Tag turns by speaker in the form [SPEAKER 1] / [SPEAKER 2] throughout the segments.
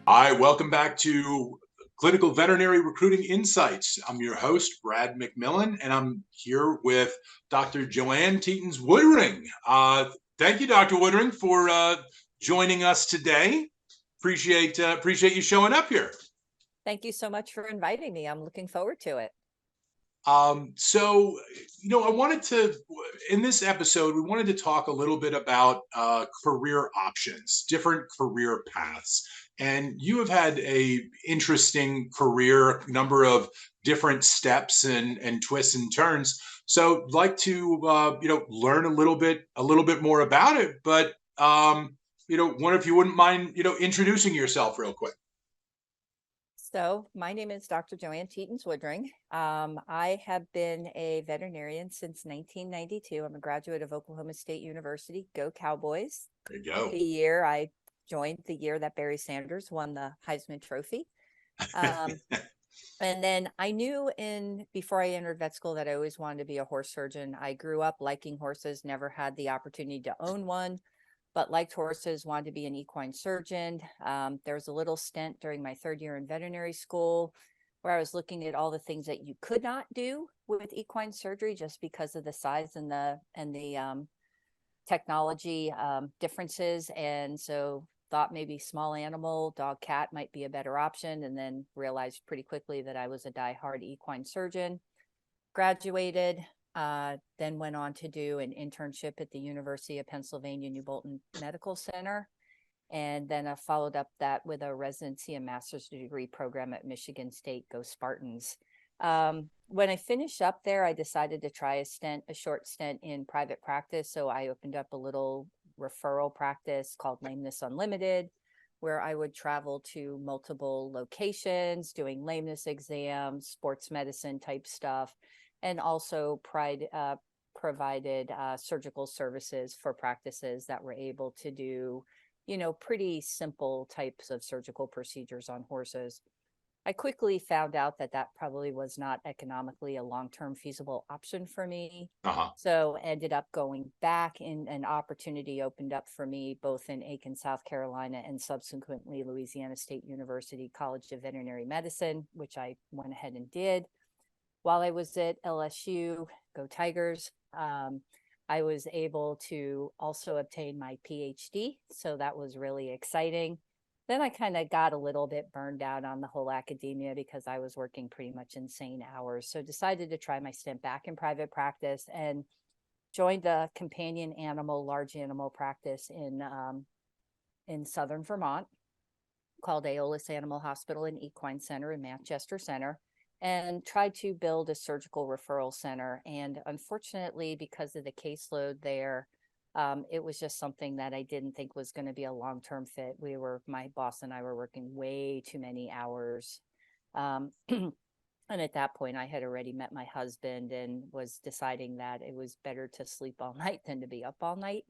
[SPEAKER 1] Hi, welcome back to Clinical Veterinary Recruiting Insights. I'm your host, Brad McMillan, and I'm here with Dr. Joanne Teetens-Woodring. Thank you, Dr. Woodring, for joining us today. Appreciate you showing up here.
[SPEAKER 2] Thank you so much for inviting me. I'm looking forward to it.
[SPEAKER 1] I wanted to, in this episode, we wanted to talk a little bit about career options, different career paths. And you have had a interesting career, number of different steps and twists and turns. So I'd like to, learn a little bit more about it. But, wonder if you wouldn't mind, introducing yourself real quick.
[SPEAKER 2] So my name is Dr. Joanne Teetens-Woodring. I have been a veterinarian since 1992. I'm a graduate of Oklahoma State University. Go Cowboys.
[SPEAKER 1] There you go.
[SPEAKER 2] The year I joined, the year that Barry Sanders won the Heisman Trophy. And then I knew before I entered vet school that I always wanted to be a horse surgeon. I grew up liking horses, never had the opportunity to own one, but liked horses, wanted to be an equine surgeon. There was a little stint during my third year in veterinary school where I was looking at all the things that you could not do with equine surgery just because of the size and the technology differences. And so thought maybe small animal, dog, cat might be a better option. And then realized pretty quickly that I was a diehard equine surgeon. Graduated, then went on to do an internship at the University of Pennsylvania, New Bolton Medical Center. And then I followed up that with a residency and master's degree program at Michigan State. Go Spartans. When I finished up there, I decided to try a short stint in private practice. So I opened up a little referral practice called Lameness Unlimited, where I would travel to multiple locations, doing lameness exams, sports medicine type stuff, and also provided surgical services for practices that were able to do, pretty simple types of surgical procedures on horses. I quickly found out that probably was not economically a long-term feasible option for me. So ended up going back, and an opportunity opened up for me both in Aiken, South Carolina, and subsequently Louisiana State University College of Veterinary Medicine, which I went ahead and did. While I was at LSU, go Tigers, I was able to also obtain my PhD. So that was really exciting. Then I kind of got a little bit burned out on the whole academia because I was working pretty much insane hours. So decided to try my stint back in private practice and joined a companion animal, large animal practice in southern Vermont called Aeolus Animal Hospital and Equine Center in Manchester Center, and tried to build a surgical referral center. And unfortunately, because of the caseload there, it was just something that I didn't think was going to be a long-term fit. My boss and I were working way too many hours. And at that point, I had already met my husband and was deciding that it was better to sleep all night than to be up all night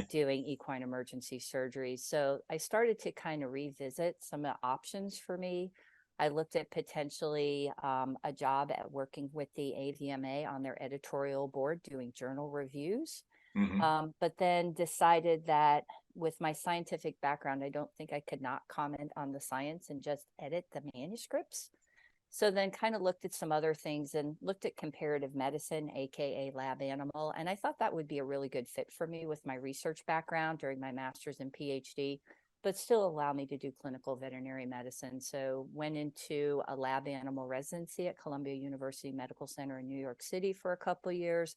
[SPEAKER 2] doing equine emergency surgery. So I started to kind of revisit some of the options for me. I looked at potentially a job at working with the AVMA on their editorial board doing journal reviews. But then decided that with my scientific background, I don't think I could not comment on the science and just edit the manuscripts. So then kind of looked at some other things and looked at comparative medicine, AKA lab animal. And I thought that would be a really good fit for me with my research background during my master's and PhD, but still allow me to do clinical veterinary medicine. So went into a lab animal residency at Columbia University Medical Center in New York City for a couple of years.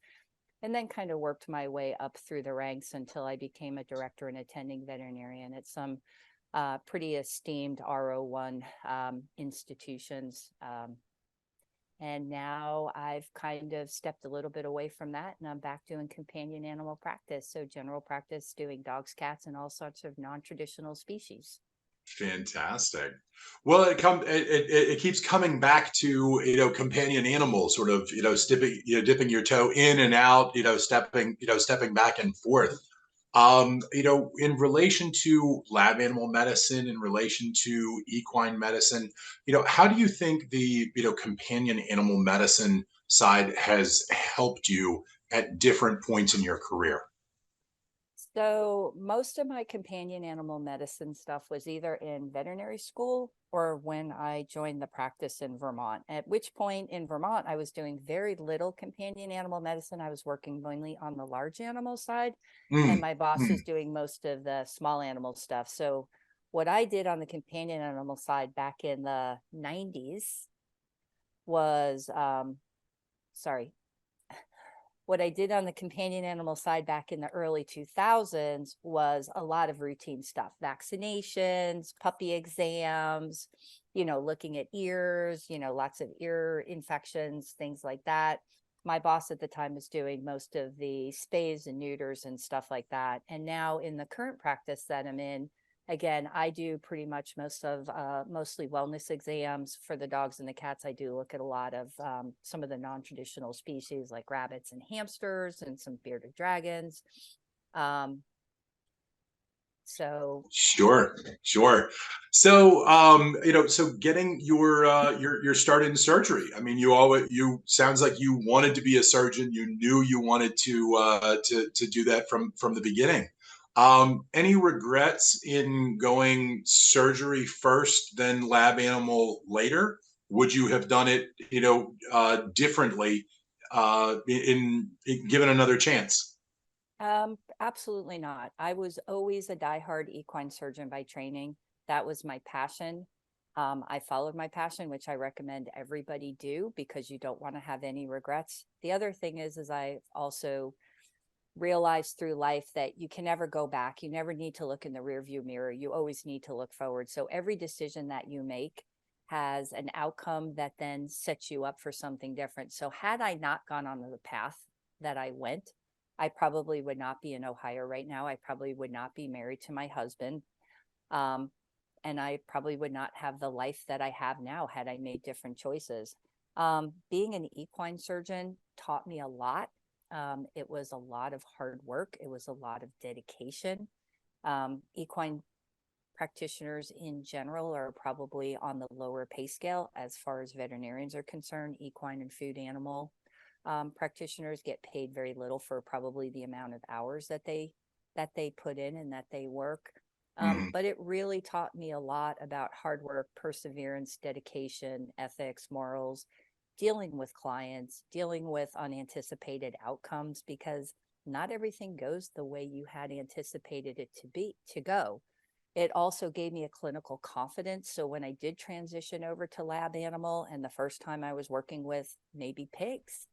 [SPEAKER 2] And then kind of worked my way up through the ranks until I became a director and attending veterinarian at some pretty esteemed RO1 institutions. And now I've kind of stepped a little bit away from that, and I'm back doing companion animal practice. So general practice, doing dogs, cats, and all sorts of non-traditional species.
[SPEAKER 1] Fantastic. Well, it keeps coming back to companion animals, sort of dipping your toe in and out, stepping back and forth. In relation to lab animal medicine, in relation to equine medicine, how do you think the, companion animal medicine side has helped you at different points in your career?
[SPEAKER 2] So most of my companion animal medicine stuff was either in veterinary school or when I joined the practice in Vermont, at which point in Vermont, I was doing very little companion animal medicine. I was working mainly on the large animal side, and
[SPEAKER 1] Mm,
[SPEAKER 2] my boss was
[SPEAKER 1] mm.
[SPEAKER 2] doing most of the small animal stuff. So what I did on the companion animal side back in the 90s was, sorry, what I did on the companion animal side back in the early 2000s was a lot of routine stuff, vaccinations, puppy exams, looking at ears, lots of ear infections, things like that. My boss at the time was doing most of the spays and neuters and stuff like that. And now in the current practice that I'm in, again, I do pretty much mostly wellness exams for the dogs and the cats. I do look at a lot of some of the non-traditional species like rabbits and hamsters and some bearded dragons. Um, so
[SPEAKER 1] Sure, sure. So, so getting your start in surgery. I mean, you sounds like you wanted to be a surgeon. You knew you wanted to do that from the beginning. Any regrets in going surgery first, then lab animal later? Would you have done it, differently, in given another chance?
[SPEAKER 2] Absolutely not. I was always a diehard equine surgeon by training. That was my passion. I followed my passion, which I recommend everybody do because you don't want to have any regrets. The other thing is I also realized through life that you can never go back. You never need to look in the rearview mirror. You always need to look forward. So every decision that you make has an outcome that then sets you up for something different. So had I not gone on the path that I went, I probably would not be in Ohio right now. I probably would not be married to my husband. Um, and I probably would not have the life that I have now had I made different choices. Being an equine surgeon taught me a lot. It was a lot of hard work. It was a lot of dedication. Equine practitioners in general are probably on the lower pay scale as far as veterinarians are concerned. Equine and food animal practitioners get paid very little for probably the amount of hours that they put in and that they work.
[SPEAKER 1] Mhm.
[SPEAKER 2] But it really taught me a lot about hard work, perseverance, dedication, ethics, morals, dealing with clients, dealing with unanticipated outcomes, because not everything goes the way you had anticipated it to go. It also gave me a clinical confidence. So when I did transition over to lab animal, and the first time I was working with maybe pigs,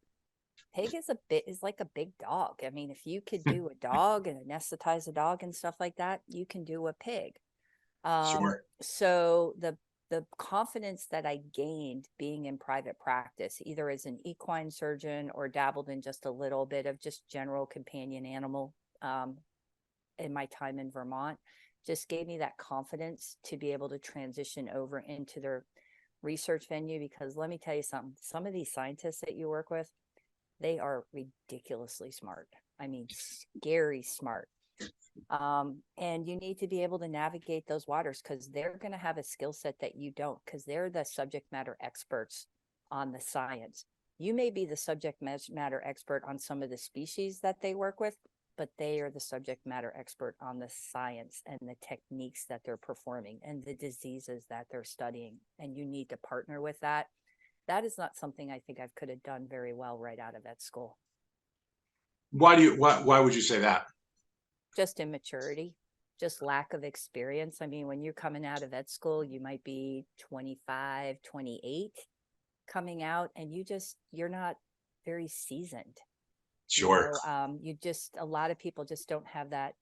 [SPEAKER 2] pig is like a big dog. I mean, if you could do a dog and anesthetize a dog and stuff like that, you can do a pig.
[SPEAKER 1] Sure.
[SPEAKER 2] So the confidence that I gained being in private practice, either as an equine surgeon or dabbled in just a little bit of just general companion animal in my time in Vermont, just gave me that confidence to be able to transition over into their research venue. Because let me tell you something, some of these scientists that you work with, they are ridiculously smart. I mean, scary smart. And you need to be able to navigate those waters because they're going to have a skill set that you don't, because they're the subject matter experts on the science. You may be the subject matter expert on some of the species that they work with, but they are the subject matter expert on the science and the techniques that they're performing and the diseases that they're studying. And you need to partner with that. That is not something I think I could have done very well right out of vet school.
[SPEAKER 1] Why would you say that?
[SPEAKER 2] Just immaturity, just lack of experience. I mean, when you're coming out of vet school, you might be 25, 28 coming out, and you're not very seasoned.
[SPEAKER 1] Sure.
[SPEAKER 2] You just, a lot of people just don't have that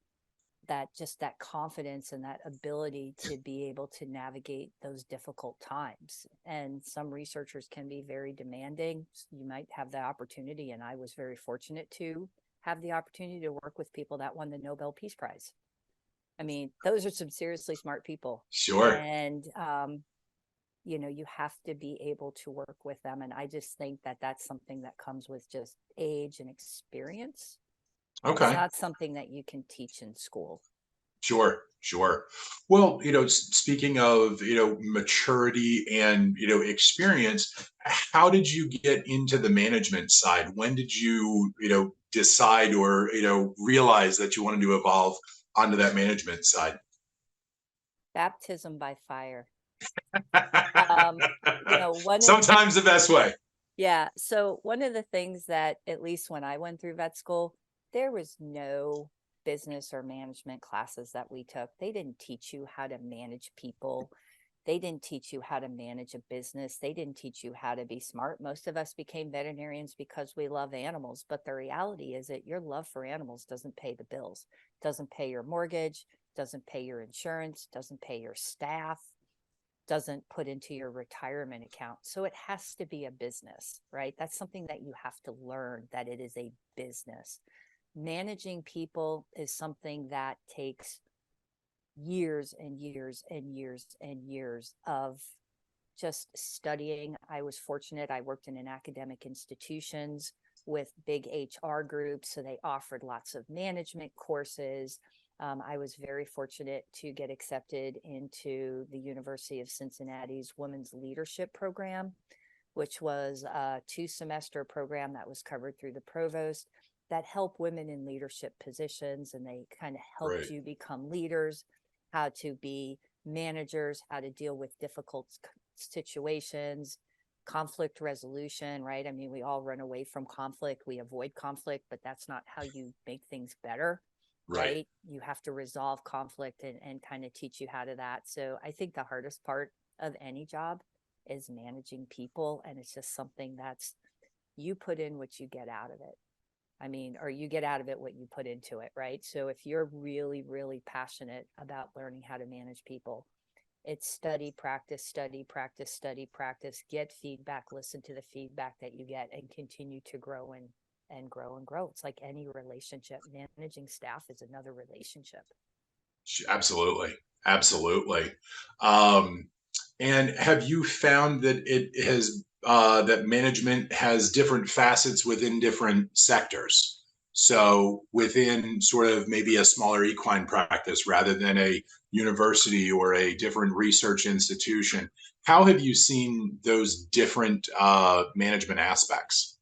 [SPEAKER 2] confidence and that ability to be able to navigate those difficult times. And some researchers can be very demanding. You might have the opportunity, and I was very fortunate to have the opportunity to work with people that won the Nobel Peace Prize. I mean, those are some seriously smart people.
[SPEAKER 1] Sure.
[SPEAKER 2] And you have to be able to work with them. And I just think that that's something that comes with just age and experience. It's
[SPEAKER 1] Okay.
[SPEAKER 2] not something that you can teach in school.
[SPEAKER 1] Sure, sure. Well, speaking of, maturity and, experience, how did you get into the management side? When did you, decide or, realize that you wanted to evolve onto that management side?
[SPEAKER 2] Baptism by fire. Um, one of
[SPEAKER 1] Sometimes the best way.
[SPEAKER 2] Yeah. So one of the things that, at least when I went through vet school, there was no business or management classes that we took. They didn't teach you how to manage people. They didn't teach you how to manage a business. They didn't teach you how to be smart. Most of us became veterinarians because we love animals. But the reality is that your love for animals doesn't pay the bills, doesn't pay your mortgage, doesn't pay your insurance, doesn't pay your staff, doesn't put into your retirement account. So it has to be a business, right? That's something that you have to learn, that it is a business. Managing people is something that takes years and years and years and years of just studying. I was fortunate. I worked in an academic institutions with big HR groups, so they offered lots of management courses. I was very fortunate to get accepted into the University of Cincinnati's Women's Leadership Program, which was a 2-semester program that was covered through the provost that helped women in leadership positions. And they kind of helped
[SPEAKER 1] Right,
[SPEAKER 2] you become leaders, how to be managers, how to deal with difficult situations, conflict resolution, right? I mean, we all run away from conflict, we avoid conflict, but that's not how you make things better,
[SPEAKER 1] right.
[SPEAKER 2] right? You have to resolve conflict and kind of teach you how to that. So I think the hardest part of any job is managing people. And it's just something that's, you put in what you get out of it. I mean, or you get out of it what you put into it, right? So if you're really, really passionate about learning how to manage people, it's study, practice, study, practice, study, practice, get feedback, listen to the feedback that you get, and continue to grow and grow and grow. It's like any relationship. Managing staff is another relationship.
[SPEAKER 1] Absolutely. Absolutely. Um, and have you found that it has that management has different facets within different sectors? So within sort of maybe a smaller equine practice rather than a university or a different research institution, how have you seen those different management aspects?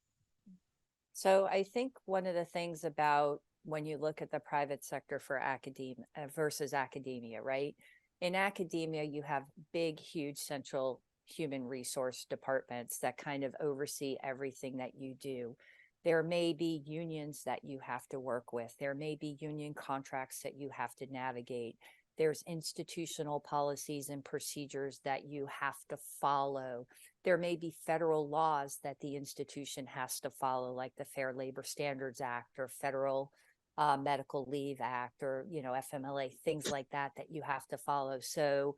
[SPEAKER 2] So I think one of the things about when you look at the private sector for academia versus academia, right? In academia, you have big, huge central human resource departments that kind of oversee everything that you do. There may be unions that you have to work with. There may be union contracts that you have to navigate. There's institutional policies and procedures that you have to follow. There may be federal laws that the institution has to follow, like the Fair Labor Standards Act or Federal Medical Leave Act, or, FMLA, things like that, that you have to follow. So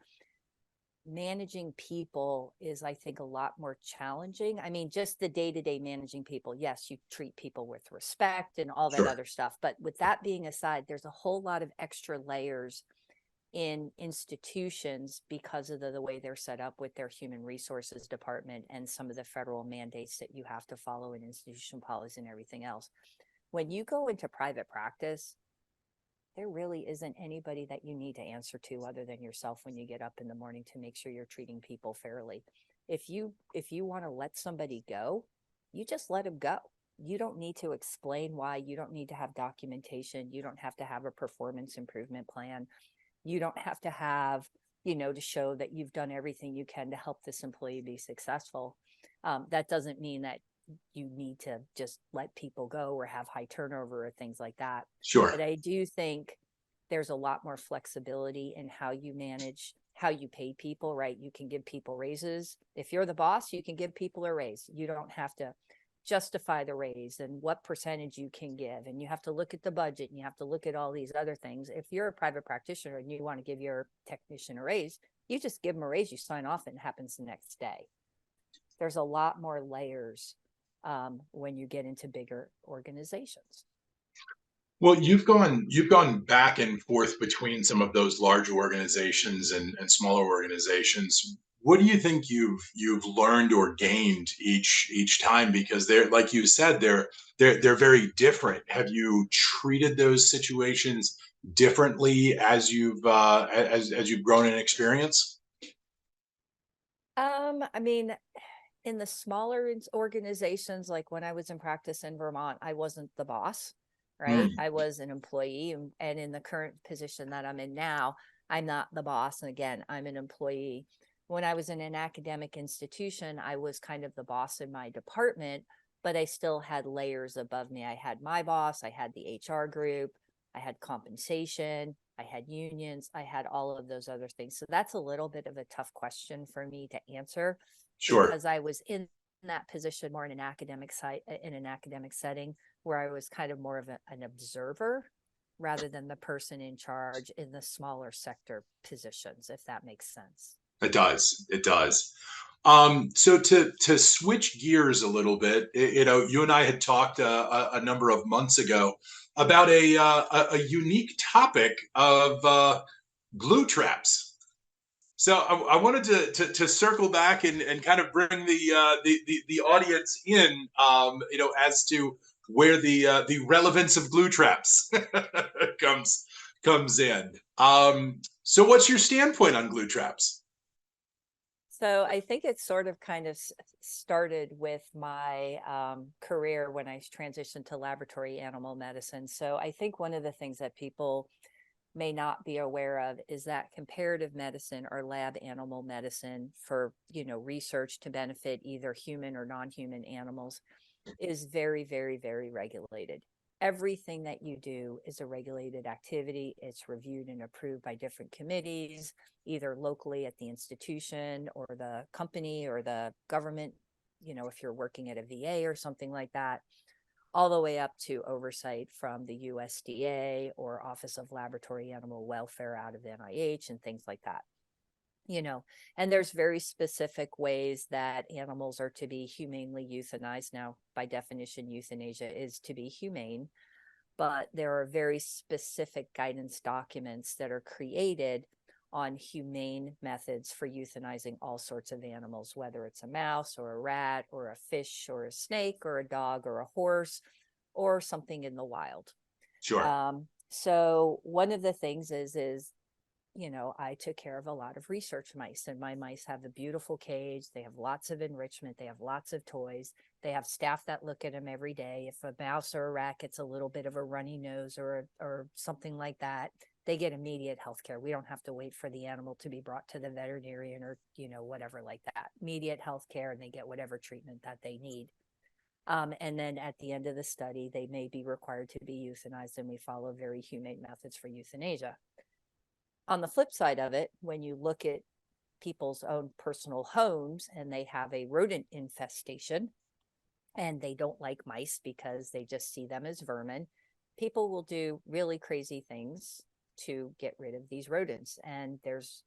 [SPEAKER 2] managing people is, I think, a lot more challenging. I mean, just the day-to-day managing people. Yes, you treat people with respect and all that
[SPEAKER 1] Sure.
[SPEAKER 2] other stuff. But with that being aside, there's a whole lot of extra layers in institutions because of the way they're set up with their human resources department and some of the federal mandates that you have to follow in institution policy and everything else. When you go into private practice, there really isn't anybody that you need to answer to other than yourself when you get up in the morning to make sure you're treating people fairly. If you want to let somebody go, you just let them go. You don't need to explain why. You don't need to have documentation. You don't have to have a performance improvement plan. You don't have to have, to show that you've done everything you can to help this employee be successful. That doesn't mean that you need to just let people go or have high turnover or things like that. But
[SPEAKER 1] Sure.
[SPEAKER 2] I do think there's a lot more flexibility in how you manage, how you pay people, right? You can give people raises. If you're the boss, you can give people a raise. You don't have to justify the raise and what percentage you can give. And you have to look at the budget and you have to look at all these other things. If you're a private practitioner and you want to give your technician a raise, you just give them a raise, you sign off, and it happens the next day. There's a lot more layers when you get into bigger organizations.
[SPEAKER 1] Well, you've gone back and forth between some of those large organizations and smaller organizations. what do you think you've learned or gained each time? Because they're, like you said, they're very different. Have you treated those situations differently as you've grown in experience?
[SPEAKER 2] I mean, in the smaller organizations, like when I was in practice in Vermont, I wasn't the boss, right?
[SPEAKER 1] Mm,
[SPEAKER 2] I was an employee. And in the current position that I'm in now, I'm not the boss. And again, I'm an employee. When I was in an academic institution, I was kind of the boss in my department, but I still had layers above me. I had my boss, I had the HR group, I had compensation, I had unions, I had all of those other things. So that's a little bit of a tough question for me to answer
[SPEAKER 1] sure.
[SPEAKER 2] because I was in that position more in an academic site in an academic setting where I was kind of more of an observer rather than the person in charge in the smaller sector positions, if that makes sense.
[SPEAKER 1] It does. It does. So to switch gears a little bit, you and I had talked a number of months ago about a unique topic of glue traps. So I wanted to circle back and kind of bring the audience in, as to where the relevance of glue traps comes comes in. So what's your standpoint on glue traps?
[SPEAKER 2] So I think it sort of kind of started with my career when I transitioned to laboratory animal medicine. So I think one of the things that people may not be aware of is that comparative medicine or lab animal medicine for, research to benefit either human or non-human animals is very, very, very regulated. Everything that you do is a regulated activity. It's reviewed and approved by different committees, either locally at the institution or the company or the government, if you're working at a VA or something like that, all the way up to oversight from the USDA or Office of Laboratory Animal Welfare out of the NIH and things like that. And there's very specific ways that animals are to be humanely euthanized. Now, by definition, euthanasia is to be humane, but there are very specific guidance documents that are created on humane methods for euthanizing all sorts of animals, whether it's a mouse or a rat or a fish or a snake or a dog or a horse or something in the wild.
[SPEAKER 1] Sure.
[SPEAKER 2] So one of the things is I took care of a lot of research mice, and my mice have a beautiful cage. They have lots of enrichment. They have lots of toys. They have staff that look at them every day. If a mouse or a rat gets a little bit of a runny nose or something like that, they get immediate health care. We don't have to wait for the animal to be brought to the veterinarian or, whatever like that. Immediate health care, and they get whatever treatment that they need. And then at the end of the study, they may be required to be euthanized, and we follow very humane methods for euthanasia. On the flip side of it, when you look at people's own personal homes and they have a rodent infestation and they don't like mice because they just see them as vermin, people will do really crazy things to get rid of these rodents. And there's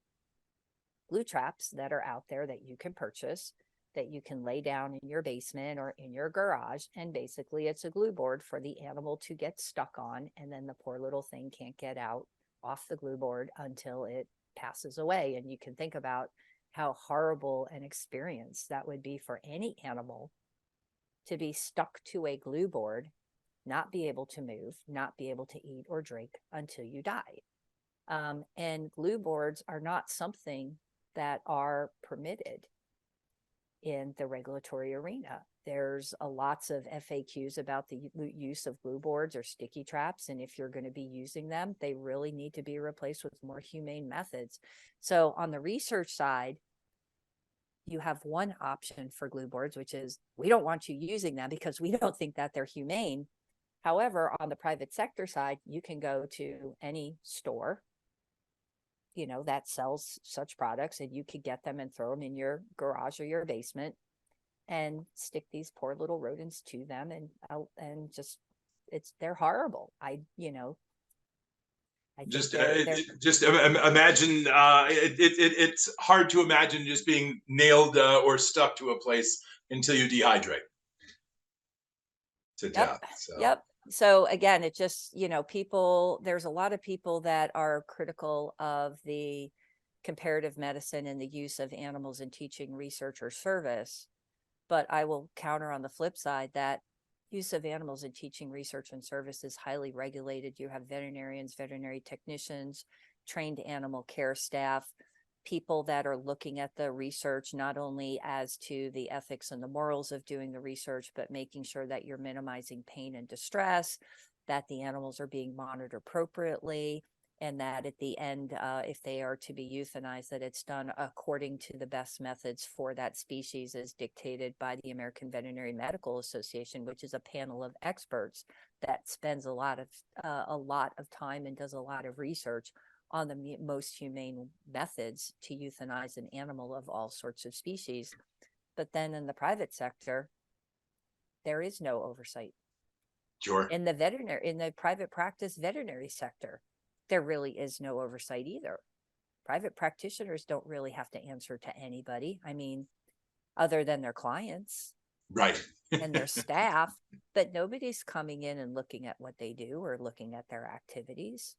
[SPEAKER 2] glue traps that are out there that you can purchase that you can lay down in your basement or in your garage. And basically it's a glue board for the animal to get stuck on. And then the poor little thing can't get out off the glue board until it passes away. And you can think about how horrible an experience that would be for any animal to be stuck to a glue board, not be able to move, not be able to eat or drink until you die. And glue boards are not something that are permitted in the regulatory arena. There's lots of FAQs about the use of glue boards or sticky traps. And if you're going to be using them, they really need to be replaced with more humane methods. So on the research side, you have one option for glue boards, which is we don't want you using them because we don't think that they're humane. However, on the private sector side, you can go to any store that sells such products, and you could get them and throw them in your garage or your basement and stick these poor little rodents to them and just they're horrible. I think they're
[SPEAKER 1] Just imagine, it's hard to imagine just being nailed or stuck to a place until you dehydrate to
[SPEAKER 2] Yep.
[SPEAKER 1] death. So
[SPEAKER 2] Yep. So again, it just, there's a lot of people that are critical of the comparative medicine and the use of animals in teaching, research, or service. But I will counter on the flip side that use of animals in teaching, research, and service is highly regulated. You have veterinarians, veterinary technicians, trained animal care staff, people that are looking at the research, not only as to the ethics and the morals of doing the research, but making sure that you're minimizing pain and distress, that the animals are being monitored appropriately, and that at the end, if they are to be euthanized, that it's done according to the best methods for that species as dictated by the American Veterinary Medical Association, which is a panel of experts that spends a lot of time and does a lot of research on the most humane methods to euthanize an animal of all sorts of species. But then in the private sector, there is no oversight.
[SPEAKER 1] Sure.
[SPEAKER 2] In the private practice veterinary sector, there really is no oversight either. Private practitioners don't really have to answer to anybody. I mean, other than their clients.
[SPEAKER 1] Right.
[SPEAKER 2] And their staff, but nobody's coming in and looking at what they do or looking at their activities.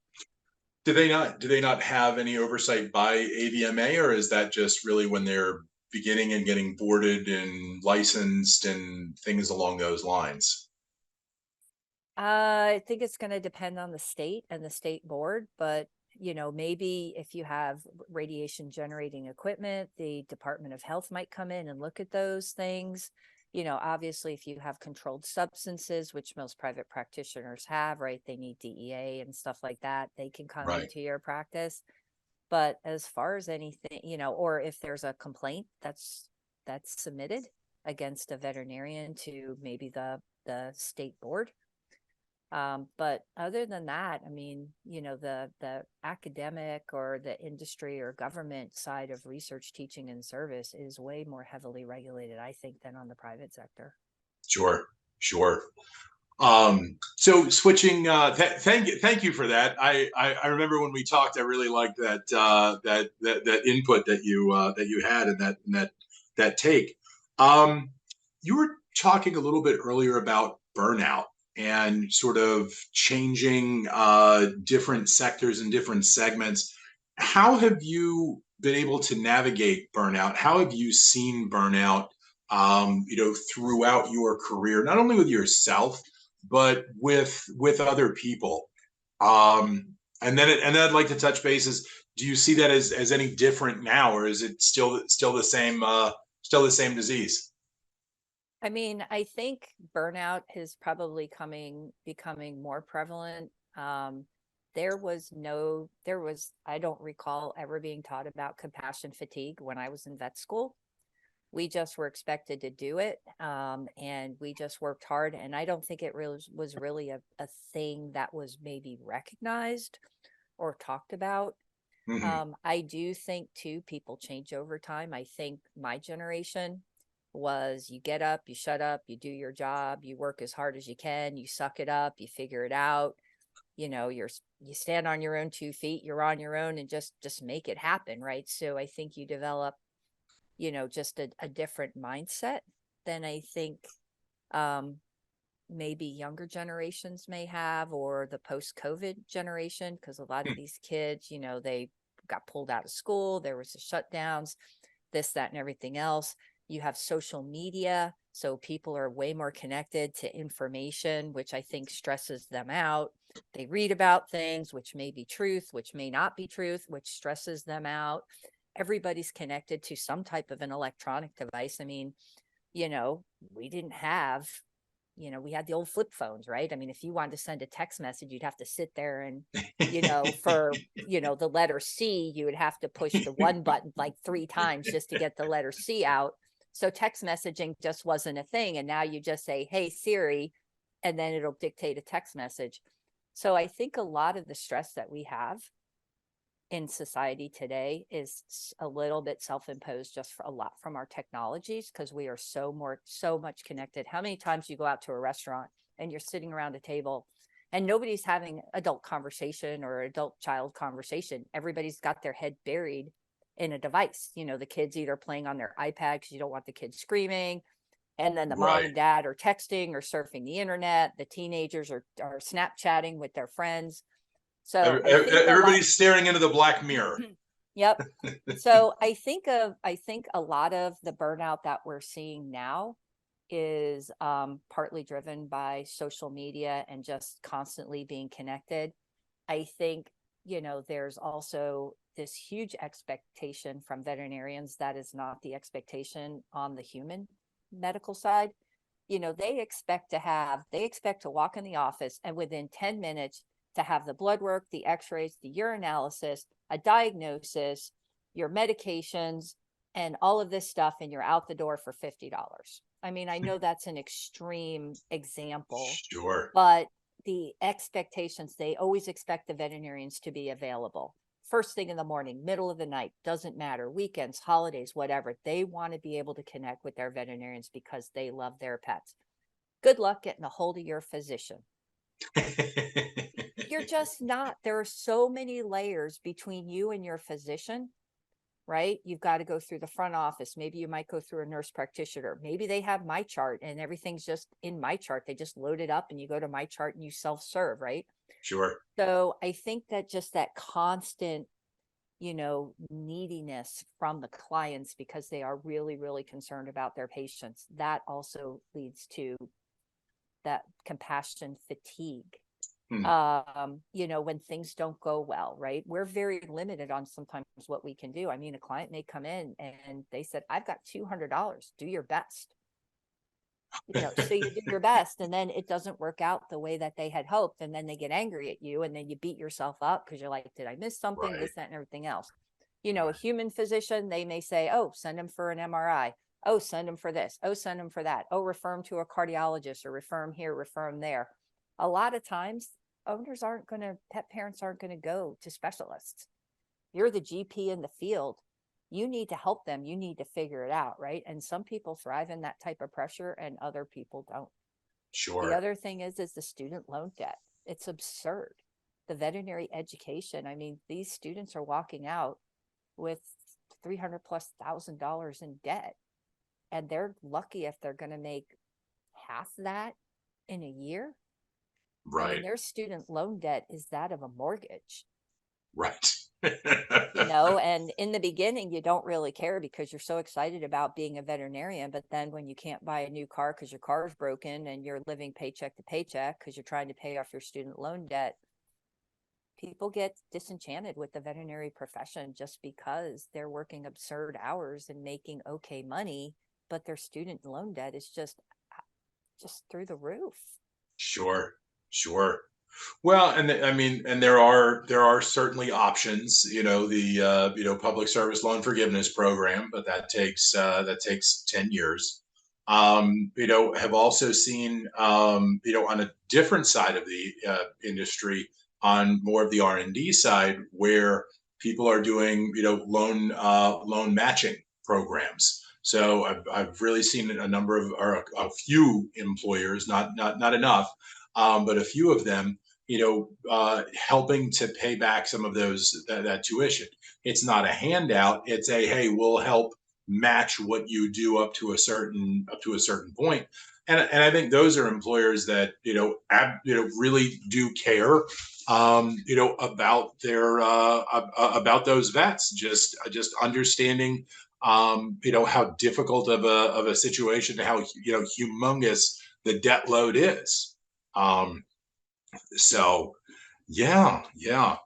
[SPEAKER 1] Do they not have any oversight by AVMA, or is that just really when they're beginning and getting boarded and licensed and things along those lines?
[SPEAKER 2] I think it's going to depend on the state and the state board, but maybe if you have radiation generating equipment, the Department of Health might come in and look at those things. Obviously, if you have controlled substances, which most private practitioners have, right? They need DEA and stuff like that. They can come
[SPEAKER 1] Right.
[SPEAKER 2] into your practice. But as far as anything, or if there's a complaint that's submitted against a veterinarian to maybe the state board. But other than that, I mean, the academic or the industry or government side of research, teaching, and service is way more heavily regulated, I think, than on the private sector.
[SPEAKER 1] Sure. So switching, thank you for that. I remember when we talked, I really liked that input that you had and that take. You were talking a little bit earlier about burnout and sort of changing different sectors and different segments. How have you been able to navigate burnout? How have you seen burnout, throughout your career, not only with yourself, but with other people? And then I'd like to touch bases. Do you see that as any different now, or is it still the same disease?
[SPEAKER 2] I mean, I think burnout is probably becoming more prevalent. I don't recall ever being taught about compassion fatigue when I was in vet school. We just were expected to do it. And we just worked hard. And I don't think it really was really a thing that was maybe recognized or talked about.
[SPEAKER 1] Mm-hmm.
[SPEAKER 2] I do think too, people change over time. I think my generation was you get up, you shut up, you do your job, you work as hard as you can, you suck it up, you figure it out. You stand on your own 2 feet, you're on your own, and just make it happen, right? So I think you develop, just a different mindset than I think maybe younger generations may have, or the post-COVID generation, because a lot of these kids, they got pulled out of school, there was the shutdowns, this, that, and everything else. You have social media, so people are way more connected to information, which I think stresses them out. They read about things which may be truth, which may not be truth, which stresses them out. Everybody's connected to some type of an electronic device. I mean, we didn't have, we had the old flip phones, right? I mean, if you wanted to send a text message, you'd have to sit there and, for, the letter C, you would have to push the one button like 3 times just to get the letter C out. So text messaging just wasn't a thing. And now you just say, hey, Siri, and then it'll dictate a text message. So I think a lot of the stress that we have in society today is a little bit self-imposed, just for a lot from our technologies, because we are so much connected. How many times you go out to a restaurant and you're sitting around a table and nobody's having adult conversation or adult child conversation? Everybody's got their head buried in a device. The kids either playing on their iPad because you don't want the kids screaming, and then the mom and dad are texting or surfing the internet. The teenagers are Snapchatting with their friends. So
[SPEAKER 1] Everybody's staring into the black mirror.
[SPEAKER 2] Yep. So I think a lot of the burnout that we're seeing now is partly driven by social media and just constantly being connected. I think, there's also this huge expectation from veterinarians that is not the expectation on the human medical side. They expect to walk in the office and within 10 minutes to have the blood work, the x-rays, the urinalysis, a diagnosis, your medications, and all of this stuff, and you're out the door for $50. I mean, I know that's an extreme example,
[SPEAKER 1] Sure.
[SPEAKER 2] but the expectations, they always expect the veterinarians to be available first thing in the morning, middle of the night, doesn't matter, weekends, holidays, whatever. They want to be able to connect with their veterinarians because they love their pets. Good luck getting a hold of your physician. You're just not. There are so many layers between you and your physician, right? You've got to go through the front office. Maybe you might go through a nurse practitioner. Maybe they have my chart and everything's just in my chart. They just load it up and you go to my chart and you self-serve, right?
[SPEAKER 1] Sure.
[SPEAKER 2] So I think that just that constant, neediness from the clients because they are really, really concerned about their patients, that also leads to that compassion fatigue.
[SPEAKER 1] Hmm.
[SPEAKER 2] When things don't go well, right? We're very limited on sometimes what we can do. I mean, a client may come in and they said, I've got $200, do your best. So you do your best and then it doesn't work out the way that they had hoped. And then they get angry at you and then you beat yourself up because you're like, did I miss something?
[SPEAKER 1] Right.
[SPEAKER 2] This, that, and everything else. A human physician, they may say, oh, send them for an MRI. Oh, send them for this. Oh, send them for that. Oh, refer them to a cardiologist or refer them here, refer them there. A lot of times pet parents aren't going to go to specialists. You're the GP in the field. You need to help them. You need to figure it out, right? And some people thrive in that type of pressure and other people don't. The
[SPEAKER 1] Sure.
[SPEAKER 2] other thing is the student loan debt. It's absurd. The veterinary education. I mean, these students are walking out with 300 plus $1,000 in debt, and they're lucky if they're going to make half that in a year. I mean,
[SPEAKER 1] Right.
[SPEAKER 2] their student loan debt is that of a mortgage.
[SPEAKER 1] Right.
[SPEAKER 2] And in the beginning, you don't really care because you're so excited about being a veterinarian. But then when you can't buy a new car because your car is broken and you're living paycheck to paycheck because you're trying to pay off your student loan debt, people get disenchanted with the veterinary profession just because they're working absurd hours and making okay money, but their student loan debt is just through the roof.
[SPEAKER 1] Sure. Sure. Well, I mean, and there are certainly options, the public service loan forgiveness program, but that takes 10 years. Have also seen, on a different side of the industry, on more of the R&D side, where people are doing, loan matching programs. So I've really seen a number of, or a few employers, not enough, but a few of them, helping to pay back some of that tuition. It's not a handout. It's a, hey, we'll help match what you do up to a certain point. And I think those are employers that really do care, about those vets. Just understanding, how difficult of a situation, how humongous the debt load is. Um, so yeah, yeah,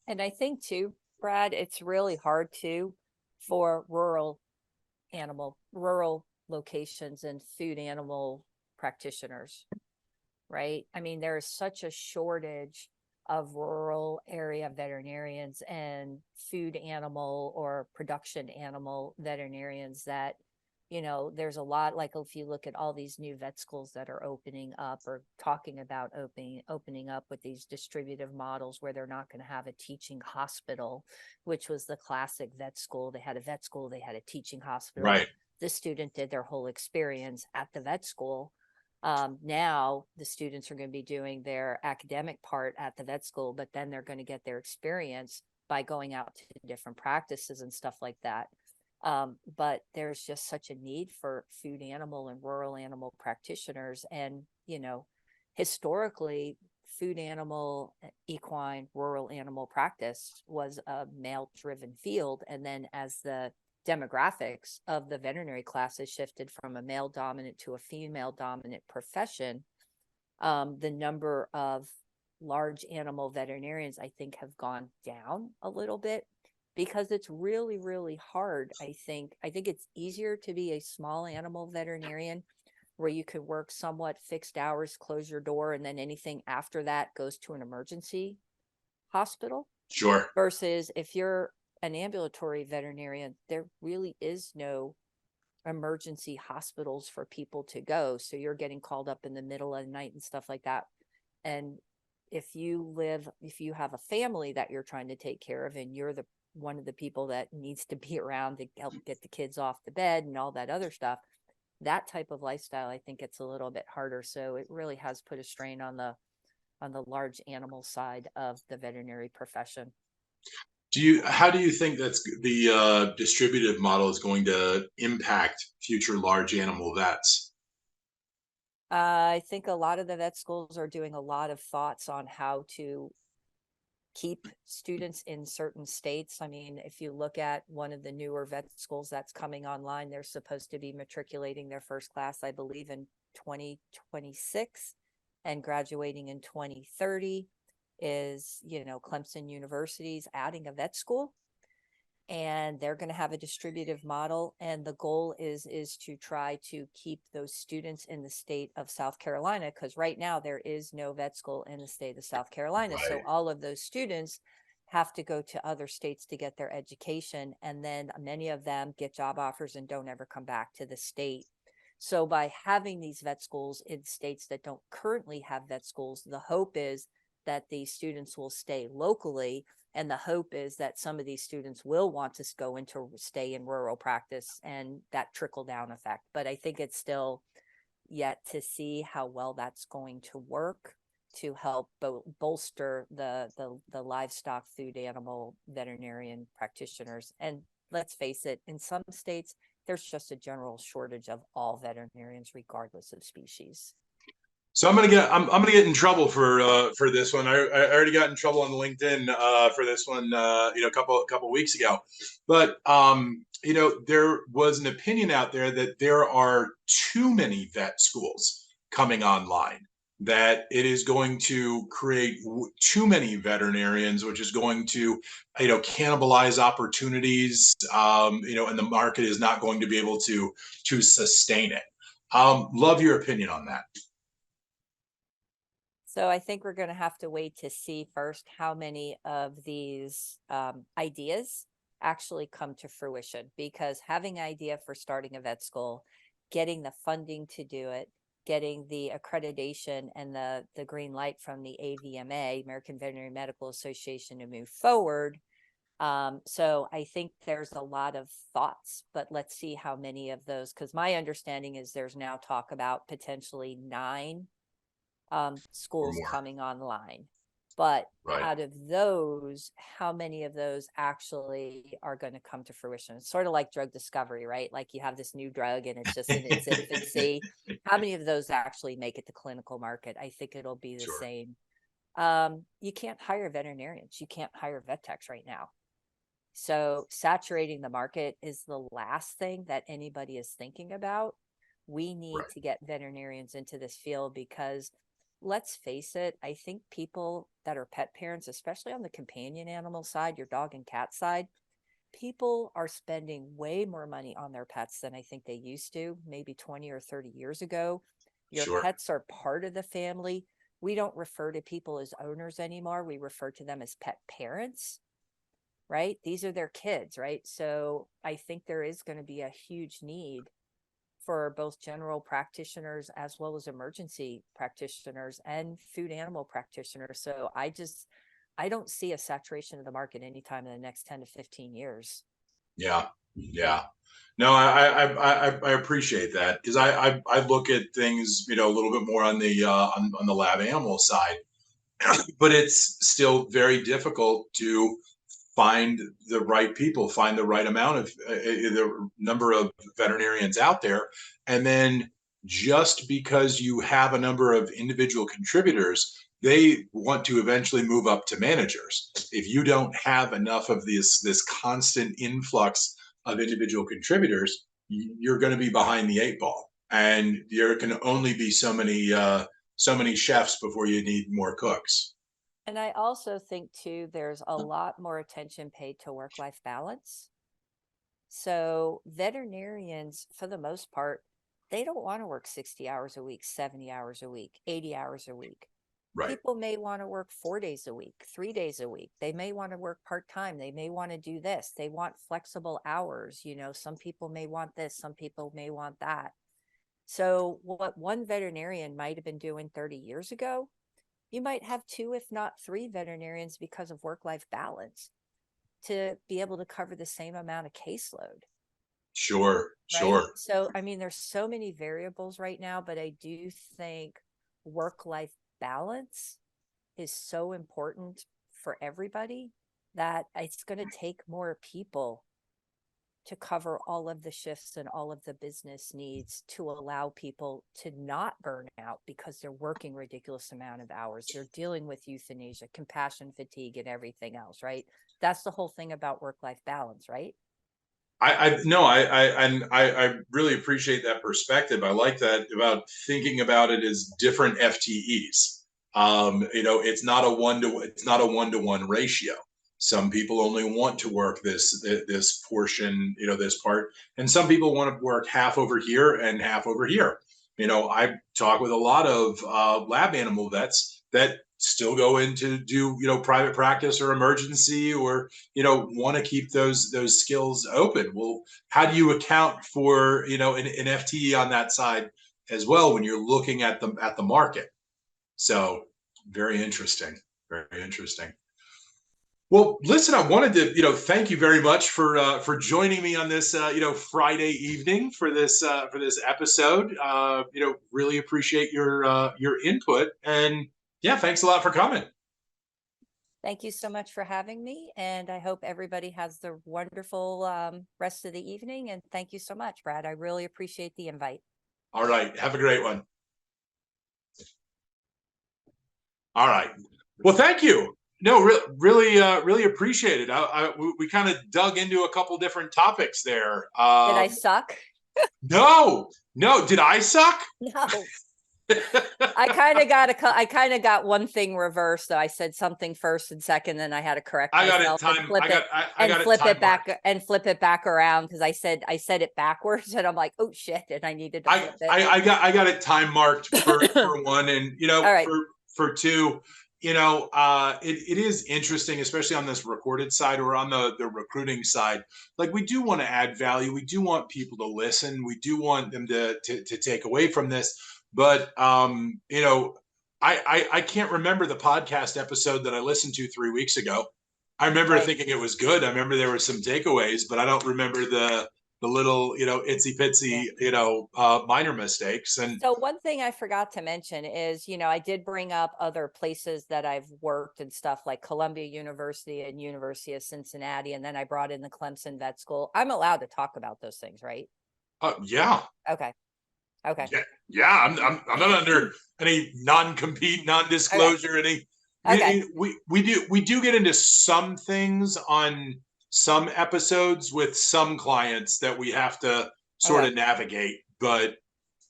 [SPEAKER 2] And I think too, Brad, it's really hard too for rural locations and food animal practitioners, right? I mean, there is such a shortage of rural area veterinarians and food animal or production animal veterinarians that, there's a lot, like if you look at all these new vet schools that are opening up or talking about opening up with these distributive models where they're not going to have a teaching hospital, which was the classic vet school. They had a vet school, they had a teaching hospital.
[SPEAKER 1] right,
[SPEAKER 2] The student did their whole experience at the vet school. Now the students are going to be doing their academic part at the vet school, but then they're going to get their experience by going out to different practices and stuff like that. But there's just such a need for food animal and rural animal practitioners. And, historically, food animal, equine, rural animal practice was a male driven field. And then as the demographics of the veterinary classes shifted from a male dominant to a female dominant profession, the number of large animal veterinarians, I think, have gone down a little bit because it's really, really hard. I think it's easier to be a small animal veterinarian where you could work somewhat fixed hours, close your door, and then anything after that goes to an emergency hospital.
[SPEAKER 1] Sure.
[SPEAKER 2] Versus if you're an ambulatory veterinarian, there really is no emergency hospitals for people to go. So you're getting called up in the middle of the night and stuff like that. And if you have a family that you're trying to take care of and you're the one of the people that needs to be around to help get the kids off the bed and all that other stuff, that type of lifestyle, I think it's a little bit harder. So it really has put a strain on the large animal side of the veterinary profession.
[SPEAKER 1] How do you think that's the distributive model is going to impact future large animal vets?
[SPEAKER 2] I think a lot of the vet schools are doing a lot of thoughts on how to keep students in certain states. I mean, if you look at one of the newer vet schools that's coming online, they're supposed to be matriculating their first class, I believe, in 2026 and graduating in 2030 is, Clemson University's adding a vet school. And they're going to have a distributive model, and the goal is to try to keep those students in the state of South Carolina, because right now there is no vet school in the state of South Carolina.
[SPEAKER 1] Right.
[SPEAKER 2] So all of those students have to go to other states to get their education, and then many of them get job offers and don't ever come back to the state. So by having these vet schools in states that don't currently have vet schools, the hope is that these students will stay locally. And the hope is that some of these students will want to go into stay in rural practice and that trickle down effect. But I think it's still yet to see how well that's going to work to help bolster the livestock, food animal veterinarian practitioners. And let's face it, in some states, there's just a general shortage of all veterinarians, regardless of species.
[SPEAKER 1] So I'm gonna get in trouble for this one. I already got in trouble on LinkedIn for this one a couple weeks ago, but there was an opinion out there that there are too many vet schools coming online, that it is going to create too many veterinarians, which is going to cannibalize opportunities, and the market is not going to be able to sustain it. Love your opinion on that.
[SPEAKER 2] So I think we're going to have to wait to see first how many of these ideas actually come to fruition, because having an idea for starting a vet school, getting the funding to do it, getting the accreditation and the green light from the AVMA, American Veterinary Medical Association, to move forward. So I think there's a lot of thoughts, but let's see how many of those, because my understanding is there's now talk about potentially 9 schools coming online. But
[SPEAKER 1] right.
[SPEAKER 2] Out of those, how many of those actually are going to come to fruition? It's sort of like drug discovery, right? Like you have this new drug and it's just in its infancy. How many of those actually make it to clinical market? I think it'll be the same. You can't hire veterinarians. You can't hire vet techs right now. So saturating the market is the last thing that anybody is thinking about. We need to get veterinarians into this field because let's face it, I think people that are pet parents, especially on the companion animal side, your dog and cat side, people are spending way more money on their pets than I think they used to, maybe 20 or 30 years ago. Your pets are part of the family. We don't refer to people as owners anymore. We refer to them as pet parents, right? These are their kids, right? So I think there is going to be a huge need for both general practitioners as well as emergency practitioners and food animal practitioners. So I don't see a saturation of the market anytime in the next 10 to 15 years.
[SPEAKER 1] Yeah. No, I appreciate that, because I look at things, a little bit more on the lab animal side, but it's still very difficult to find the right people, find the right amount of the number of veterinarians out there, and then just because you have a number of individual contributors, they want to eventually move up to managers. If you don't have enough of this constant influx of individual contributors, you're going to be behind the eight ball, and there can only be so many chefs before you need more cooks.
[SPEAKER 2] And I also think too, there's a lot more attention paid to work-life balance. So veterinarians, for the most part, they don't want to work 60 hours a week, 70 hours a week, 80 hours a week.
[SPEAKER 1] Right.
[SPEAKER 2] People may want to work 4 days a week, 3 days a week. They may want to work part-time. They may want to do this. They want flexible hours. You know, some people may want this, some people may want that. So what one veterinarian might have been doing 30 years ago, you might have 2, if not 3 veterinarians because of work-life balance to be able to cover the same amount of caseload.
[SPEAKER 1] Sure,
[SPEAKER 2] Right.
[SPEAKER 1] sure.
[SPEAKER 2] So, I mean, there's so many variables right now, but I do think work-life balance is so important for everybody that it's going to take more people to cover all of the shifts and all of the business needs to allow people to not burn out because they're working ridiculous amount of hours. They're dealing with euthanasia, compassion fatigue, and everything else, right? That's the whole thing about work-life balance, right?
[SPEAKER 1] I no, I really appreciate that perspective. I like that about thinking about it as different FTEs. It's not a one to one ratio. Some people only want to work this portion, this part, and some people want to work half over here and half over here. I talk with a lot of lab animal vets that still go in to do private practice or emergency, or want to keep those skills open. Well, how do you account for an FTE on that side as well when you're looking at the market? So very interesting, very interesting. Well, listen, I wanted to, thank you very much for joining me on this, Friday evening for this episode. Really appreciate your input, and yeah, thanks a lot for coming.
[SPEAKER 2] Thank you so much for having me. And I hope everybody has the wonderful rest of the evening. And thank you so much, Brad. I really appreciate the invite.
[SPEAKER 1] All right. Have a great one. All right. Well, thank you. No, really appreciate it. We kind of dug into a couple different topics there.
[SPEAKER 2] Did I suck?
[SPEAKER 1] No. Did I suck?
[SPEAKER 2] No. I kind of got one thing reversed. So I said something first and second, then I had to correct myself and flip it back around because I said it backwards, and I'm like, oh shit, and I needed to flip it.
[SPEAKER 1] I got it time marked for one, and
[SPEAKER 2] right.
[SPEAKER 1] for two. It is interesting, especially on this recorded side or on the recruiting side. Like, we do want to add value. We do want people to listen. We do want them to take away from this. But, I can't remember the podcast episode that I listened to 3 weeks ago. I remember thinking it was good. I remember there were some takeaways, but I don't remember the little, itsy bitsy, minor mistakes. And
[SPEAKER 2] so one thing I forgot to mention is, I did bring up other places that I've worked and stuff like Columbia University and University of Cincinnati. And then I brought in the Clemson Vet School. I'm allowed to talk about those things, right?
[SPEAKER 1] Yeah.
[SPEAKER 2] Okay.
[SPEAKER 1] Yeah. I'm not under any non-compete, non-disclosure, any.
[SPEAKER 2] Okay.
[SPEAKER 1] We do get into some things on some episodes with some clients that we have to sort of navigate, but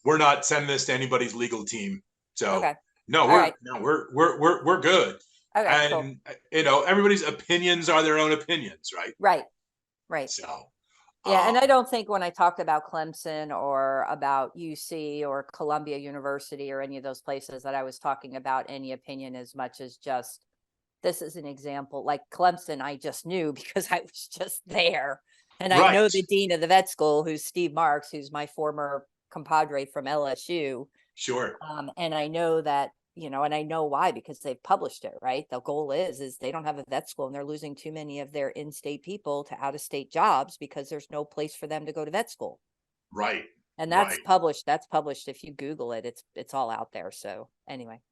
[SPEAKER 1] we're not sending this to anybody's legal team. So no, we're good. Okay, and cool. Everybody's opinions are their own opinions, right?
[SPEAKER 2] Right.
[SPEAKER 1] So
[SPEAKER 2] yeah, and I don't think when I talked about Clemson or about UC or Columbia University or any of those places that I was talking about any opinion as much as just, this is an example. Like Clemson, I just knew because I was just there. And I know the dean of the vet school, who's Steve Marks, who's my former compadre from LSU.
[SPEAKER 1] Sure.
[SPEAKER 2] And I know that, and I know why, because they've published it, right? The goal is they don't have a vet school and they're losing too many of their in-state people to out-of-state jobs because there's no place for them to go to vet school.
[SPEAKER 1] Right.
[SPEAKER 2] And that's published. That's published. If you Google it, it's all out there. So anyway.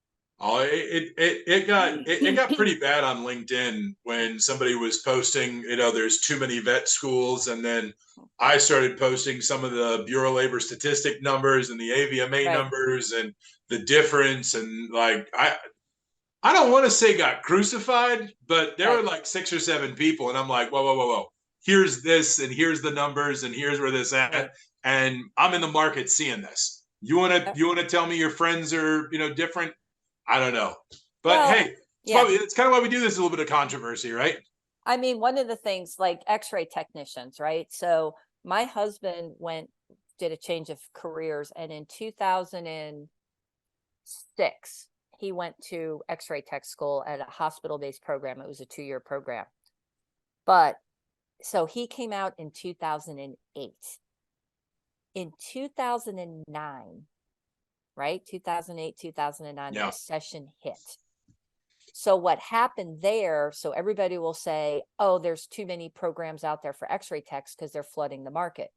[SPEAKER 1] Oh, it got pretty bad on LinkedIn when somebody was posting, there's too many vet schools, and then I started posting some of the Bureau of Labor Statistic numbers and the AVMA
[SPEAKER 2] Right,
[SPEAKER 1] numbers and the difference, and like I don't want to say got crucified, but there were
[SPEAKER 2] right,
[SPEAKER 1] like 6 or 7 people, and I'm like, whoa, whoa, whoa, whoa. Here's this, and here's the numbers, and here's where this at,
[SPEAKER 2] right.
[SPEAKER 1] and I'm in the market seeing this. You want to
[SPEAKER 2] Yep.
[SPEAKER 1] you want to tell me your friends are different? I don't know, but
[SPEAKER 2] Well,
[SPEAKER 1] hey,
[SPEAKER 2] yeah.
[SPEAKER 1] it's kind of why we do this. A little bit of controversy, right?
[SPEAKER 2] I mean, one of the things like x-ray technicians, right? So my husband did a change of careers, and in 2006, he went to x-ray tech school at a hospital-based program. It was a 2-year program. But so he came out in 2008. In 2009, right? 2008, 2009, the
[SPEAKER 1] Yeah,
[SPEAKER 2] recession hit. So what happened there, so everybody will say, oh, there's too many programs out there for x-ray techs because they're flooding the market.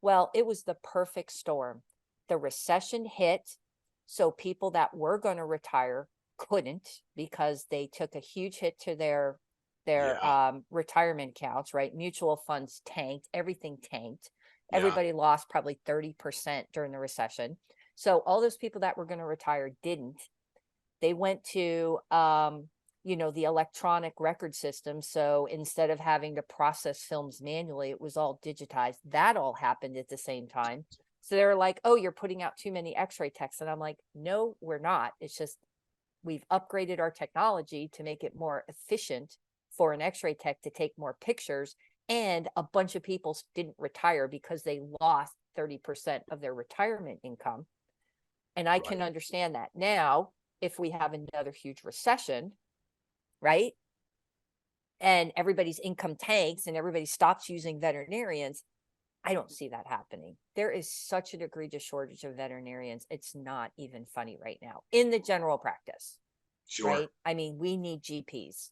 [SPEAKER 2] Well, it was the perfect storm. The recession hit, so people that were going to retire couldn't because they took a huge hit to their
[SPEAKER 1] yeah,
[SPEAKER 2] retirement accounts, right? Mutual funds tanked, everything tanked.
[SPEAKER 1] yeah.
[SPEAKER 2] Everybody lost probably 30% during the recession. So all those people that were going to retire didn't. They went to the electronic record system. So instead of having to process films manually, it was all digitized. That all happened at the same time. So they were like, oh, you're putting out too many x-ray techs. And I'm like, no, we're not. It's just we've upgraded our technology to make it more efficient for an x-ray tech to take more pictures. And a bunch of people didn't retire because they lost 30% of their retirement income. And I can
[SPEAKER 1] Right.
[SPEAKER 2] understand that. Now, if we have another huge recession, right? And everybody's income tanks and everybody stops using veterinarians, I don't see that happening. There is such an egregious shortage of veterinarians. It's not even funny right now in the general practice,
[SPEAKER 1] Sure,
[SPEAKER 2] right? I mean, we need GPs.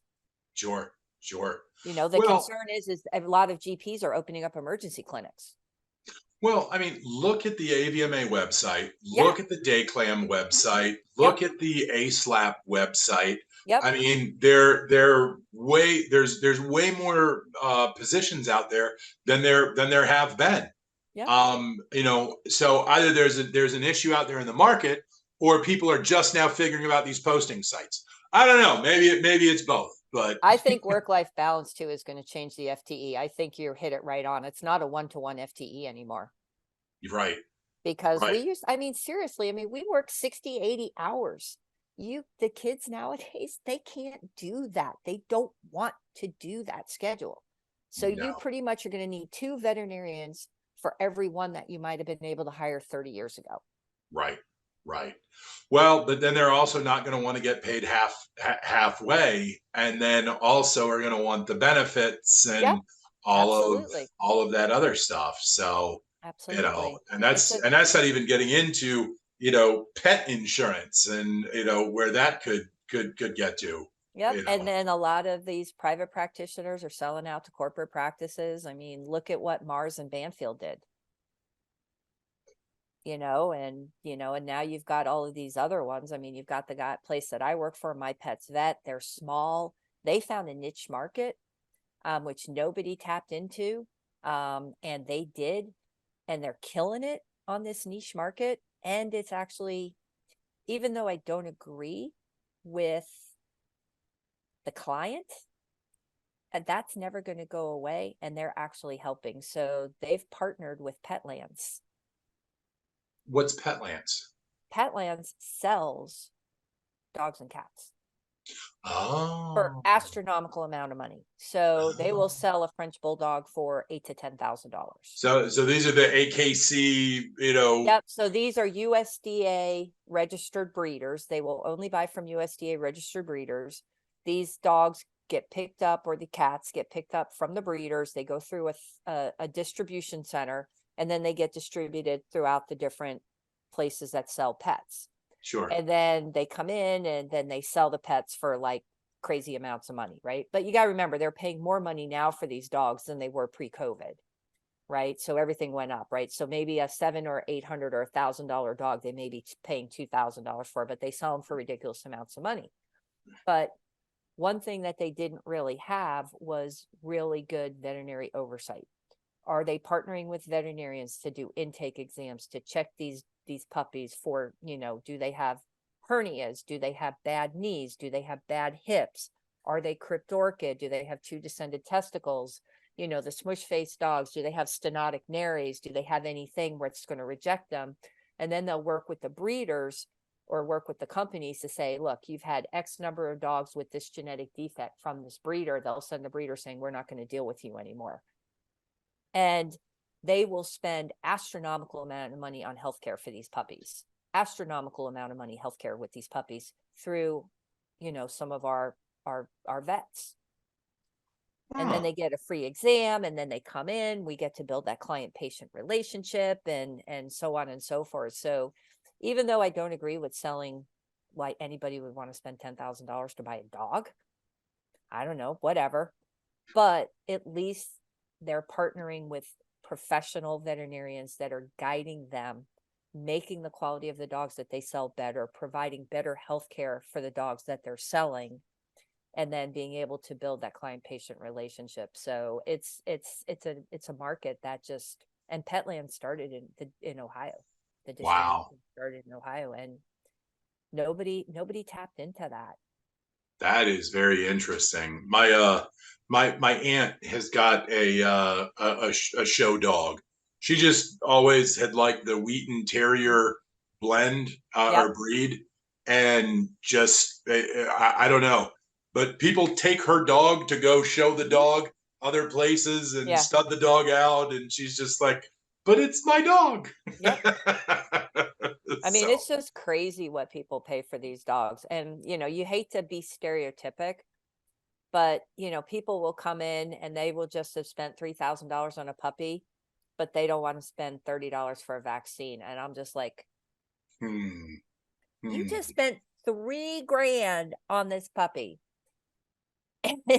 [SPEAKER 1] sure, sure.
[SPEAKER 2] The
[SPEAKER 1] Well,
[SPEAKER 2] concern is a lot of GPs are opening up emergency clinics.
[SPEAKER 1] Well, I mean, look at the AVMA website,
[SPEAKER 2] Yeah.
[SPEAKER 1] look at the DayClam website,
[SPEAKER 2] Yep.
[SPEAKER 1] look at the ASLAP website.
[SPEAKER 2] Yep.
[SPEAKER 1] I mean, there's way more positions out there than there have been.
[SPEAKER 2] Yep.
[SPEAKER 1] So either there's an issue out there in the market, or people are just now figuring about these posting sites. I don't know. Maybe it's both, but
[SPEAKER 2] I think work-life balance too is going to change the FTE. I think you hit it right on. It's not a one-to-one FTE anymore
[SPEAKER 1] you're right,
[SPEAKER 2] because
[SPEAKER 1] right.
[SPEAKER 2] I mean, seriously, I mean, we work 60, 80 hours. The kids nowadays, they can't do that. They don't want to do that schedule. So you
[SPEAKER 1] No.
[SPEAKER 2] pretty much are going to need 2 veterinarians for every one that you might have been able to hire 30 years ago.
[SPEAKER 1] Right, right. Well, but then they're also not going to want to get paid halfway, and then also are going to want the benefits
[SPEAKER 2] Yep,
[SPEAKER 1] and all of
[SPEAKER 2] absolutely.
[SPEAKER 1] all of that other stuff. So,
[SPEAKER 2] Absolutely.
[SPEAKER 1] and
[SPEAKER 2] It's
[SPEAKER 1] that's
[SPEAKER 2] a
[SPEAKER 1] and that's not even getting into pet insurance and where that could get to.
[SPEAKER 2] Yep.
[SPEAKER 1] You
[SPEAKER 2] And
[SPEAKER 1] know,
[SPEAKER 2] then a lot of these private practitioners are selling out to corporate practices. I mean, look at what Mars and Banfield did, and now you've got all of these other ones. I mean, you've got the place that I work for, My Pet's Vet. They're small. They found a niche market, which nobody tapped into. And they did, and they're killing it on this niche market. And it's actually, even though I don't agree with the client, that's never going to go away, and they're actually helping. So they've partnered with Petlands.
[SPEAKER 1] what's Petlands?
[SPEAKER 2] Petlands sells dogs and cats for
[SPEAKER 1] Oh,
[SPEAKER 2] astronomical amount of money. So they will sell a French bulldog for $8,000 to $10,000.
[SPEAKER 1] so these are the AKC,
[SPEAKER 2] Yep. So these are USDA registered breeders. They will only buy from USDA registered breeders. These dogs get picked up, or the cats get picked up from the breeders. They go through a distribution center, and then they get distributed throughout the different places that sell pets.
[SPEAKER 1] Sure.
[SPEAKER 2] And then they come in and then they sell the pets for like crazy amounts of money, right? But you got to remember, they're paying more money now for these dogs than they were pre-COVID. right? So everything went up, right? So maybe a $700 or $800 or $1,000 dog, they may be paying $2,000 for, but they sell them for ridiculous amounts of money. But one thing that they didn't really have was really good veterinary oversight. Are they partnering with veterinarians to do intake exams, to check these puppies for, do they have hernias? Do they have bad knees? Do they have bad hips? Are they cryptorchid? Do they have two descended testicles? The smush face dogs, do they have stenotic nares? Do they have anything where it's going to reject them? And then they'll work with the breeders or work with the companies to say, look, you've had X number of dogs with this genetic defect from this breeder. They'll send the breeder saying, we're not going to deal with you anymore. And they will spend astronomical amount of money on healthcare for these puppies, astronomical amount of money healthcare with these puppies through, some of our vets. And then they get a free exam, and then they come in, we get to build that client patient relationship, and so on and so forth. So even though I don't agree with selling, why anybody would want to spend $10,000 to buy a dog, I don't know, whatever, but at least they're partnering with professional veterinarians that are guiding them, making the quality of the dogs that they sell better, providing better health care for the dogs that they're selling, and then being able to build that client patient relationship. So it's a market that just, and Petland started in Ohio. The distribution
[SPEAKER 1] Wow.
[SPEAKER 2] started in Ohio, and nobody tapped into that.
[SPEAKER 1] That is very interesting. My aunt has got a show dog. She just always had liked the Wheaton Terrier blend
[SPEAKER 2] Yep.
[SPEAKER 1] or breed, and just I don't know, but people take her dog to go show the dog other places and
[SPEAKER 2] Yeah.
[SPEAKER 1] stud the dog out, and she's just like, but it's my dog.
[SPEAKER 2] Yep. I mean,
[SPEAKER 1] So
[SPEAKER 2] it's just crazy what people pay for these dogs. And, you hate to be stereotypic, but, people will come in and they will just have spent $3,000 on a puppy, but they don't want to spend $30 for a vaccine. And I'm just like,
[SPEAKER 1] hmm,
[SPEAKER 2] you
[SPEAKER 1] hmm.
[SPEAKER 2] just spent $3,000 on this puppy,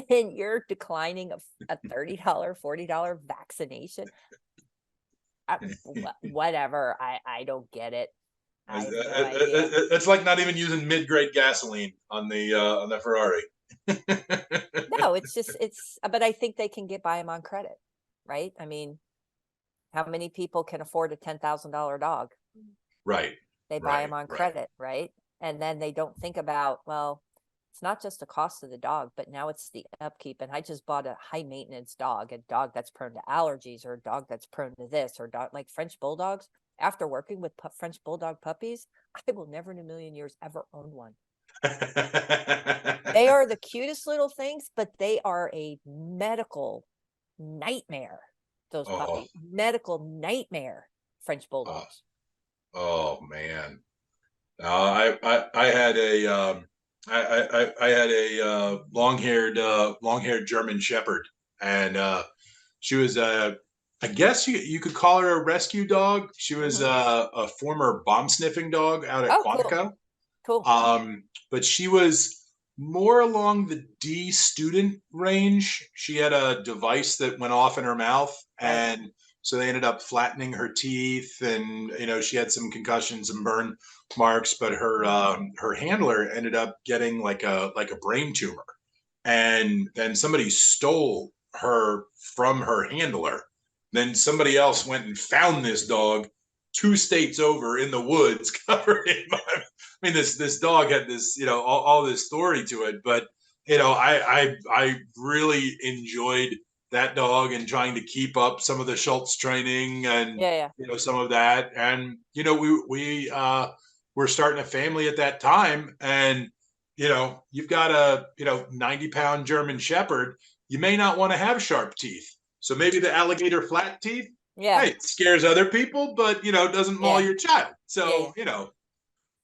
[SPEAKER 2] and you're declining a $30, $40 vaccination. Whatever. I don't get it. I have no idea.
[SPEAKER 1] It's like not even using mid-grade gasoline on the Ferrari.
[SPEAKER 2] No, but I think they can get by them on credit, right? I mean, how many people can afford a $10,000 dog?
[SPEAKER 1] Right.
[SPEAKER 2] They buy
[SPEAKER 1] Right.
[SPEAKER 2] them on
[SPEAKER 1] Right.
[SPEAKER 2] credit, right? And then they don't think about, well, it's not just the cost of the dog, but now it's the upkeep. And I just bought a high maintenance dog, a dog that's prone to allergies, or a dog that's prone to this, or dog like French bulldogs. After working with French bulldog puppies, I will never in a million years ever own one. They are the cutest little things, but they are a medical nightmare. Those puppies, medical nightmare. French bulldogs.
[SPEAKER 1] Oh man. I had I had a long-haired German Shepherd, and she was I guess you could call her a rescue dog. She was a former bomb sniffing dog out at
[SPEAKER 2] Oh, cool.
[SPEAKER 1] Quantico.
[SPEAKER 2] Cool.
[SPEAKER 1] But she was more along the D student range. She had a device that went off in her mouth,
[SPEAKER 2] Right.
[SPEAKER 1] and so they ended up flattening her teeth, and she had some concussions and burn marks. But her handler ended up getting like a brain tumor, and then somebody stole her from her handler. Then somebody else went and found this dog 2 states over in the woods, covered in. I mean, this dog had this, all this story to it. But I really enjoyed that dog and trying to keep up some of the Schultz training and
[SPEAKER 2] Yeah.
[SPEAKER 1] some of that. And we were starting a family at that time, and you've got a 90-pound German Shepherd. You may not want to have sharp teeth. So maybe the alligator flat teeth,
[SPEAKER 2] Yeah.
[SPEAKER 1] hey, it scares other people, but doesn't maul
[SPEAKER 2] Yeah.
[SPEAKER 1] your child. So,
[SPEAKER 2] Yeah.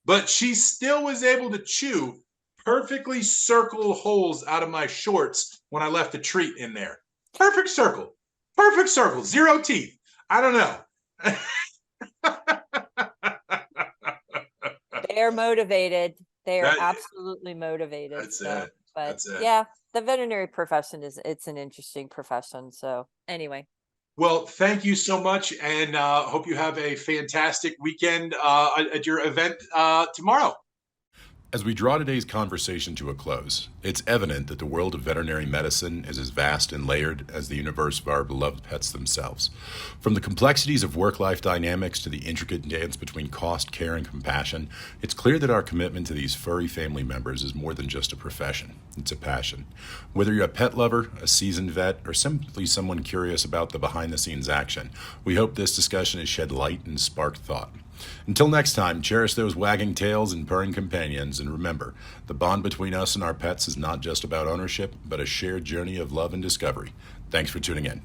[SPEAKER 1] but she still was able to chew perfectly circle holes out of my shorts when I left a treat in there. Perfect circle. Perfect circle. Zero teeth. I don't know.
[SPEAKER 2] They are motivated. They are
[SPEAKER 1] That,
[SPEAKER 2] absolutely motivated.
[SPEAKER 1] that's
[SPEAKER 2] So,
[SPEAKER 1] it.
[SPEAKER 2] but
[SPEAKER 1] That's it.
[SPEAKER 2] yeah, the veterinary profession it's an interesting profession. So anyway,
[SPEAKER 1] Well, thank you so much, and hope you have a fantastic weekend at your event tomorrow.
[SPEAKER 3] As we draw today's conversation to a close, it's evident that the world of veterinary medicine is as vast and layered as the universe of our beloved pets themselves. From the complexities of work life dynamics to the intricate dance between cost, care, and compassion, it's clear that our commitment to these furry family members is more than just a profession, it's a passion. Whether you're a pet lover, a seasoned vet, or simply someone curious about the behind the scenes action, we hope this discussion has shed light and sparked thought. Until next time, cherish those wagging tails and purring companions, and remember, the bond between us and our pets is not just about ownership, but a shared journey of love and discovery. Thanks for tuning in.